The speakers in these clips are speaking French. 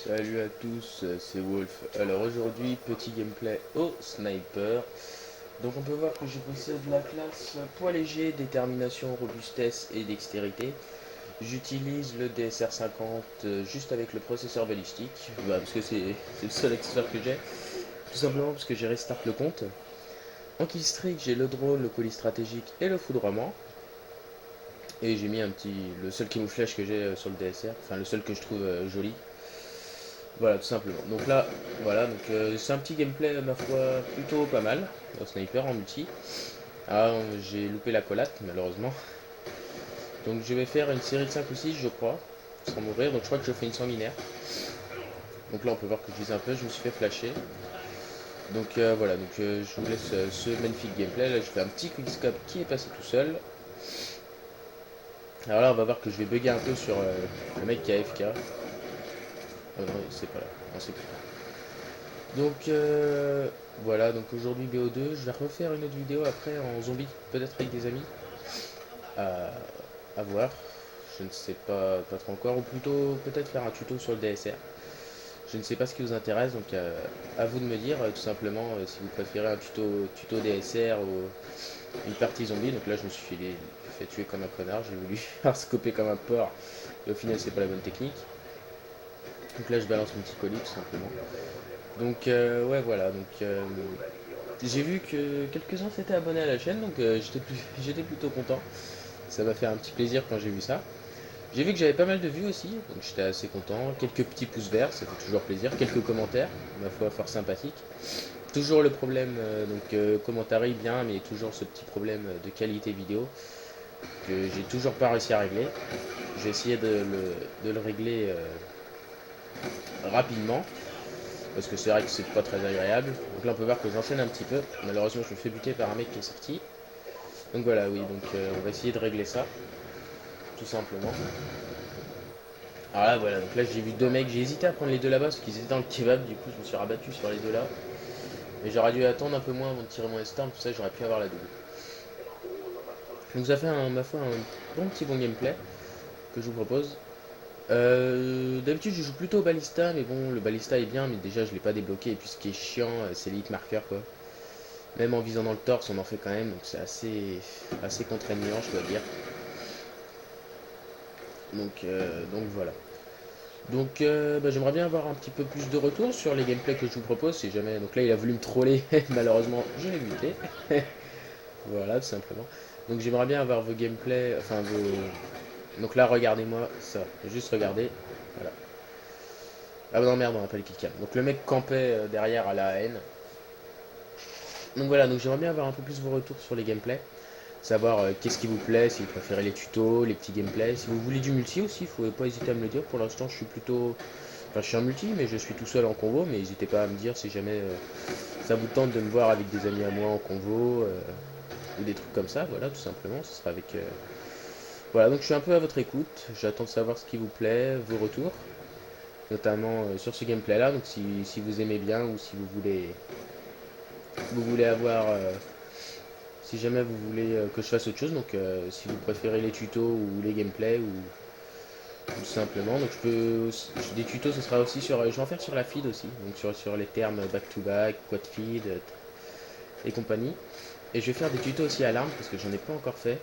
Salut à tous, c'est Wolf. Alors aujourd'hui, petit gameplay au sniper. Donc on peut voir que je possède la classe poids léger, détermination, robustesse et dextérité. J'utilise le DSR 50 juste avec le processeur balistique, parce que c'est le seul accessoire que j'ai. Tout simplement parce que j'ai restart le compte. En killstreak, j'ai le drone, le colis stratégique et le foudroiement. Et j'ai mis le seul camouflage que j'ai sur le DSR, enfin le seul que je trouve joli. Voilà, tout simplement. Donc là, voilà, donc c'est un petit gameplay, ma foi, plutôt pas mal, au sniper en multi. Ah, j'ai loupé la collate, malheureusement. Donc je vais faire une série de 5 ou 6, je crois, sans mourir. Donc je crois que je fais une sanguinaire. Donc là, on peut voir que je vise un peu, je me suis fait flasher. Donc voilà, donc je vous laisse ce magnifique gameplay. Là, je fais un petit quickscope qui est passé tout seul. Alors là, on va voir que je vais bugger un peu sur le mec qui a AFK. Oh non, c'est pas là. Non, c'est plus là. Donc voilà, donc aujourd'hui BO2, je vais refaire une autre vidéo après en zombie, peut-être avec des amis, à, à voir, je ne sais pas trop encore, ou plutôt peut-être faire un tuto sur le DSR. Je ne sais pas ce qui vous intéresse, donc à vous de me dire tout simplement si vous préférez un tuto DSR ou une partie zombie. Donc là je me suis fait tuer comme un connard, j'ai voulu faire scoper comme un porc, et au final c'est pas la bonne technique. Donc là je balance mon petit colis tout simplement. Donc ouais voilà, donc j'ai vu que quelques-uns s'étaient abonnés à la chaîne, donc j'étais plutôt content. Ça m'a fait un petit plaisir quand j'ai vu ça. J'ai vu que j'avais pas mal de vues aussi, donc j'étais assez content. Quelques petits pouces verts, ça fait toujours plaisir. Quelques commentaires, ma foi, fort sympathiques. Toujours le problème, commentary bien, mais toujours ce petit problème de qualité vidéo que j'ai toujours pas réussi à régler. J'ai essayé de le régler rapidement, parce que c'est vrai que c'est pas très agréable. Donc là on peut voir que j'enchaîne un petit peu. Malheureusement je me fais buter par un mec qui est sorti. Donc voilà, oui, donc on va essayer de régler ça, tout simplement. Alors là, voilà, donc là j'ai vu deux mecs, j'ai hésité à prendre les deux là-bas parce qu'ils étaient dans le kebab, du coup je me suis rabattu sur les deux là. Mais j'aurais dû attendre un peu moins avant de tirer mon S-Storm, tout ça j'aurais pu avoir la double. Donc ça fait, ma foi, un bon gameplay que je vous propose. D'habitude je joue plutôt au Ballista, mais bon, le Ballista est bien, mais déjà je l'ai pas débloqué, et puis ce qui est chiant, c'est les hit marqueurs quoi. Même en visant dans le torse, on en fait quand même, donc c'est assez contraignant, je dois dire. Donc voilà. Donc j'aimerais bien avoir un petit peu plus de retour sur les gameplays que je vous propose si jamais. Donc là il a voulu me troller, malheureusement je l'ai buté. Voilà tout simplement. Donc j'aimerais bien avoir vos gameplays, enfin vos. Donc là regardez-moi ça, juste regardez. Voilà. Ah non merde on n'a pas les killcam. Donc le mec campait derrière à la haine. Donc voilà, donc j'aimerais bien avoir un peu plus vos retours sur les gameplays. Savoir qu'est-ce qui vous plaît, si vous préférez les tutos, les petits gameplays. Si vous voulez du multi aussi, il faut pas hésiter à me le dire. Pour l'instant je suis plutôt. Enfin, je suis en multi, mais je suis tout seul en convo. Mais n'hésitez pas à me dire si jamais ça vous tente de me voir avec des amis à moi en convo ou des trucs comme ça. Voilà, tout simplement. Ce sera avec. Voilà, donc je suis un peu à votre écoute. J'attends de savoir ce qui vous plaît, vos retours, notamment sur ce gameplay-là. Donc si vous aimez bien ou si vous voulez avoir. Si jamais vous voulez que je fasse autre chose, donc si vous préférez les tutos ou les gameplays ou tout simplement. Donc je peux des tutos, ce sera aussi sur je vais en faire sur la feed aussi, donc sur les termes back to back, quad feed et compagnie. Et je vais faire des tutos aussi à l'arme parce que j'en ai pas encore fait.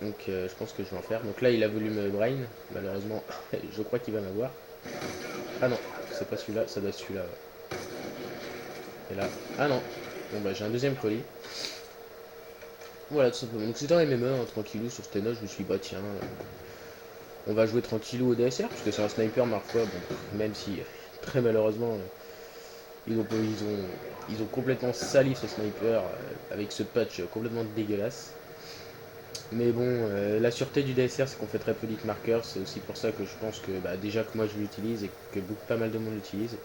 Donc je pense que je vais en faire. Donc là il a voulu me brain, malheureusement je crois qu'il va m'avoir. Ah non, c'est pas celui-là, ça doit être celui-là. Ouais. Et là, ah non. Bon bah j'ai un deuxième colis. Voilà tout simplement. Donc c'était un MME, hein, tranquillou sur cette note, je me suis dit bah tiens, on va jouer tranquillou au DSR, parce que c'est un sniper ma foi, bon, même si très malheureusement ils ont complètement sali ce sniper avec ce patch complètement dégueulasse. Mais bon, la sûreté du DSR c'est qu'on fait très peu d'hit markers, c'est aussi pour ça que je pense que bah, déjà que moi je l'utilise et que pas mal de monde l'utilise.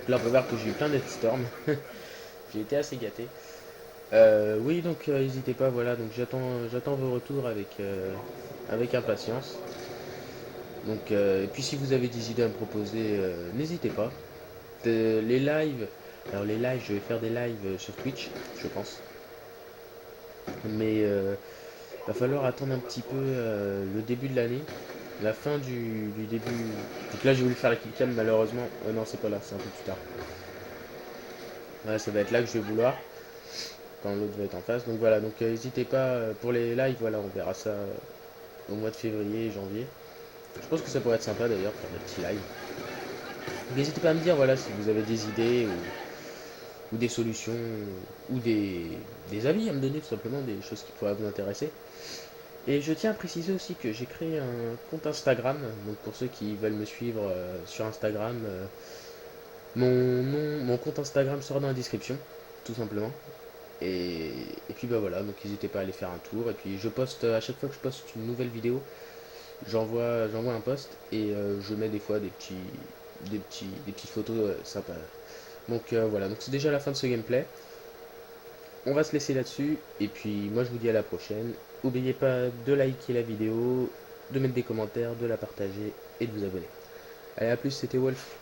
Là on peut voir que j'ai eu plein storm, j'ai été assez gâté. Oui donc n'hésitez pas, voilà, donc j'attends vos retours avec impatience. Donc, et puis si vous avez des idées à me proposer, n'hésitez pas. Les lives, alors les lives, je vais faire des lives sur Twitch, je pense. Mais va falloir attendre un petit peu le début de l'année. la fin du début. Donc là j'ai voulu faire la killcam malheureusement. Non c'est pas là, c'est un peu plus tard. Ouais, ça va être là que je vais vouloir. Quand l'autre va être en face. Donc voilà, donc n'hésitez pas pour les lives, voilà, on verra ça au mois de février et janvier. Je pense que ça pourrait être sympa d'ailleurs, faire des petits lives. N'hésitez pas à me dire voilà si vous avez des idées ou des solutions ou des avis à me donner tout simplement, des choses qui pourraient vous intéresser. Et je tiens à préciser aussi que j'ai créé un compte Instagram, donc pour ceux qui veulent me suivre sur Instagram, mon compte Instagram sera dans la description, tout simplement. Et puis bah voilà, donc n'hésitez pas à aller faire un tour. Et puis je poste, à chaque fois que je poste une nouvelle vidéo, j'envoie un post et je mets des fois des petites photos sympas. Donc voilà, donc c'est déjà la fin de ce gameplay. On va se laisser là-dessus. Et puis moi je vous dis à la prochaine. N'oubliez pas de liker la vidéo, de mettre des commentaires, de la partager et de vous abonner. Allez, à plus, c'était Wolf.